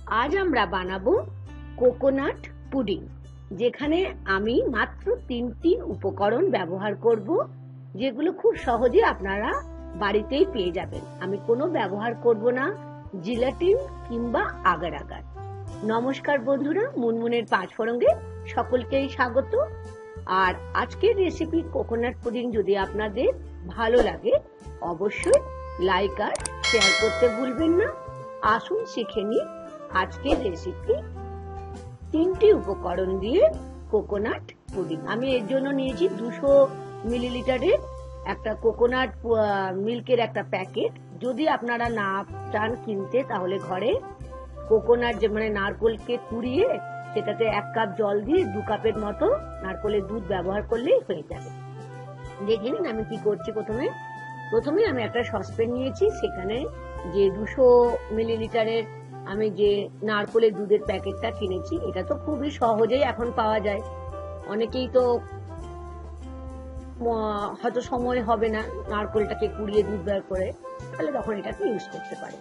আজ আমরা বানাবো কোকোনাট পুডিং, যেখানে আমি মাত্র 3টি উপকরণ ব্যবহার করব, যেগুলো খুব সহজে আপনারা বাড়িতেই পেয়ে যাবেন। আমি কোনো ব্যবহার করব না জিলাটিন কিংবা আগার আগার। নমস্কার বন্ধুরা, মুনমুনের পাঁচফোড়নে সকলকেই স্বাগত। আর আজকের রেসিপি কোকোনাট পুডিং যদি আপনাদের ভালো লাগে অবশ্যই লাইক আর শেয়ার করতে ভুলবেন না। আসুন শিখে নিই আজকের রেসিপি। 3টি উপকরণ দিয়ে কোকোনাট পুডিং। আমি এর জন্য নিয়েছি 200 মিলিলিটারের একটা কোকোনাট মিল্কের একটা প্যাকেট। যদি আপনারা না চান কিনতে, তাহলে ঘরে কোকোনাট মানে নারকেলকে কুড়িয়ে সেটাতে 1 কাপ জল দিয়ে 2 কাপের মতো নারকেলের দুধ ব্যবহার করলেই হয়ে যাবে। দেখে নিন আমি কি করছি। প্রথমে আমি একটা সসপ্যান নিয়েছি, সেখানে যে 200 মিলিলিটারের আমি যে নারকেলের দুধের প্যাকেটটা কিনেছি, এটা তো খুবই সহজেই এখন পাওয়া যায়। অনেকেই তো হয়তো সময় হবে না নারকেলটাকে কুড়িয়ে দুধ বের করে, তাহলে তখন এটাকে ইউজ করতে পারে।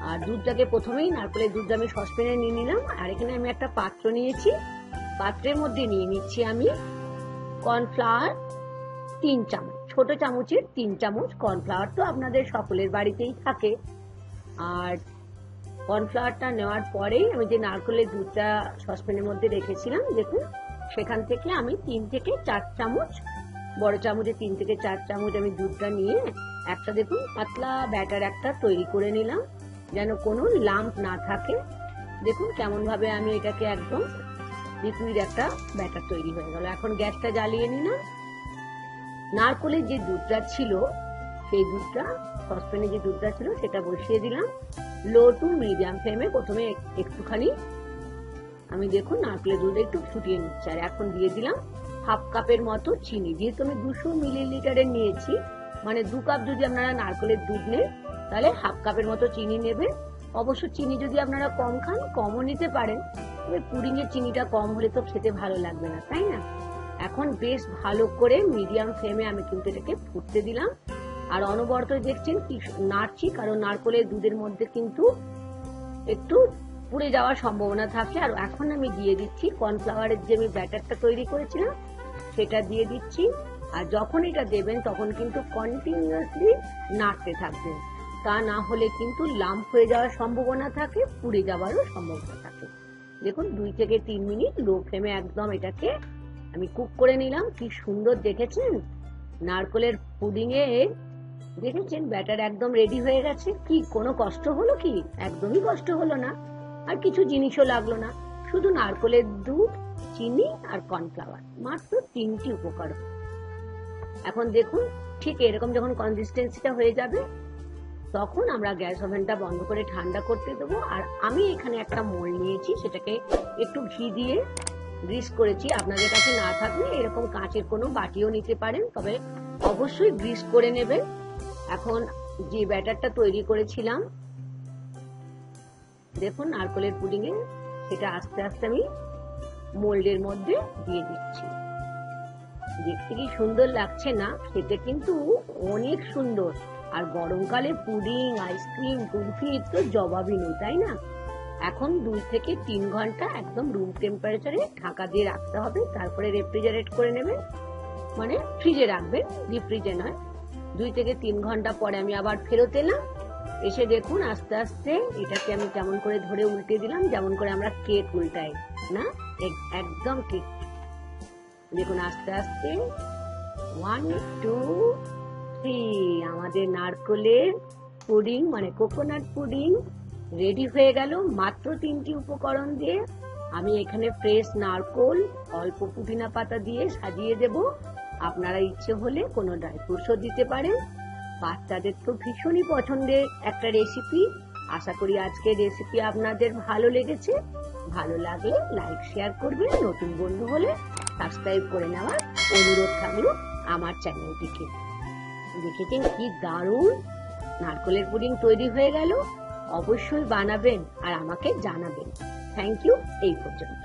আর দুধটাকে প্রথমেই নারকেলের দুধটা আমি সসপ্যানে নিয়ে নিলাম। আর এখানে আমি একটা পাত্র নিয়েছি, পাত্রের মধ্যে নিয়ে নিচ্ছি আমি কর্নফ্লাওয়ার 3 চামচ। ছোট চামচের 3 চামচ কর্নফ্লাওয়ার তো আপনাদের সকলের বাড়িতেই থাকে। আর কর্নফ্লাওয়ারটা নেওয়ার পরেই আমি যে নারকেলের দুধটা সসপ্যানের মধ্যে রেখেছিলাম, দেখুন সেখান থেকে আমি 3 থেকে 4 চামচ, বড় চামচে 3 থেকে 4 চামচ আমি দুধটা নিয়ে একটা, দেখুন পাতলা ব্যাটার একটা তৈরি করে নিলাম, যেন কোনো লাম্প না থাকে। দেখুন কেমন ভাবে আমি এটাকে একদম লিকুইড একটা ব্যাটার তৈরি হয়ে গেল। এখন গ্যাসটা জ্বালিয়ে নিলাম। নারকেলের যে দুধটা ছিল, সেই দুধটা সসপ্যানে যে দুধটা ছিল সেটা বসিয়ে দিলাম লো টু মিডিয়াম ফ্লেমে। প্রথমে একটুখানি আমি দেখুন নারকেলের দুধ একটু ফুটিয়ে নিচ্ছি। আর এখন দিয়ে দিলাম 1/2 কাপের মতো চিনি। যেহেতু আমি 200 মিলিলিটারের নিয়েছি, মানে 2 কাপ যদি আপনারা নারকেলের দুধ নেন, তাহলে 1/2 কাপের মতো চিনি নেবেন। অবশ্য চিনি যদি আপনারা কম খান, কমও নিতে পারেন। তবে পুডিং এর চিনিটা কম হলে তো খেতে ভালো লাগবে না, তাই না? এখন বেশ ভালো করে মিডিয়াম ফ্লেমে আমি কিন্তু এটাকে ফুটতে দিলাম। আর অনবরত দেখছেন কি নাড়ছি, কারণ নারকেলের দুধের মধ্যে কিন্তু একটু পুড়ে যাওয়ার সম্ভাবনা থাকে। আর এখন আমি দিয়ে দিচ্ছি কর্নফ্লাওয়ারের যে আমি ব্যাটারটা তৈরি করেছিলাম, সেটা দিয়ে দিচ্ছি। আর যখন এটা দেবেন তখন কিন্তু কন্টিনিউয়াসলি নাড়তে থাকবেন, তা না হলে কিন্তু লাম্প হয়ে যাওয়ার সম্ভাবনা থাকে, পুড়ে যাওয়ারও সম্ভাবনা থাকে। দেখুন 2 থেকে 3 মিনিট লো ফ্লেমে একদম এটাকে আমি কুক করে নিলাম। কি সুন্দর দেখেছেন নারকেলের পুডিং এ, দেখেছেন ব্যাটার একদম রেডি হয়ে গেছে। কি কোনো কষ্ট হলো কি? একদমই কষ্ট হলো না, আর কিছু জিনিসও লাগলো না। শুধু নারকেলের দুধ, চিনি আর কর্নফ্লাওয়ার, মাত্র 3টি উপকরণ। এখন দেখুন ঠিক এরকম যখন কনসিস্টেন্সিটা হয়ে যাবে, তখন আমরা গ্যাস ওভেনটা বন্ধ করে ঠান্ডা করতে দেবো। আর আমি এখানে একটা মোল্ড নিয়েছি, সেটাকে একটু ঘি দিয়ে গ্রিস করেছি। আপনাদের কাছে না থাকলে এরকম কাঁচের কোনো বাটিও নিতে পারেন, তবে অবশ্যই গ্রিস করে নেবেন। এখন যে ব্যাটারটা তৈরি করেছিলাম, দেখুন নারকেলের পুডিং এ, সেটা আস্তে আস্তে আমি মোল্ডের মধ্যে দিয়ে দিচ্ছি। দেখতে কি সুন্দর লাগছে না? খেতে কিন্তু অনেক সুন্দর। আর গরমকালে পুডিং, আইসক্রিম, কুলফি তো জবাবই নেই, তাই না? এখন 2 থেকে 3 ঘন্টা একদম রুম টেম্পারেচারে ঢাকা দিয়ে রাখতে হবে। তারপরে রেফ্রিজারেট করে নেবেন, মানে ফ্রিজে রাখবেন, ডিপ ফ্রিজে নয়। 2 থেকে 3 ঘন্টা পরে আমি আবার ফেরত এলাম। এসে দেখুন আস্তে আস্তে এটাকে আমি কেমন করে ধরে উল্টে দিলাম, যেমন করে আমরা কেক উল্টাই না, একদম কেক। দেখুন আস্তে আস্তে 1 2 3 আমাদের নারকেলের পুডিং মানে কোকোনাট পুডিং রেডি হয়ে গেল মাত্র 3টি উপকরণ দিয়ে। আমি এখানে ফ্রেশ নারকেল, অল্প পুদিনা পাতা দিয়ে সাজিয়ে দেব। আপনারা ইচ্ছে হলে কোনো ড্রাই ফ্রুটসও দিতে পারেন। বাচ্চাদের তো ভীষণই পছন্দের একটা রেসিপি। আশা করি আজকের রেসিপি আপনাদের ভালো লেগেছে। ভালো লাগলে লাইক শেয়ার করবেন, নতুন বন্ধু হলে সাবস্ক্রাইব করে নেওয়ার অনুরোধ থাকলো আমার চ্যানেলটিকে। দেখেছেন কি দারুণ নারকেলের পুডিং তৈরি হয়ে গেল। অবশ্যই বানাবেন আর আমাকে জানাবেন। Thank you. এই পর্যন্ত।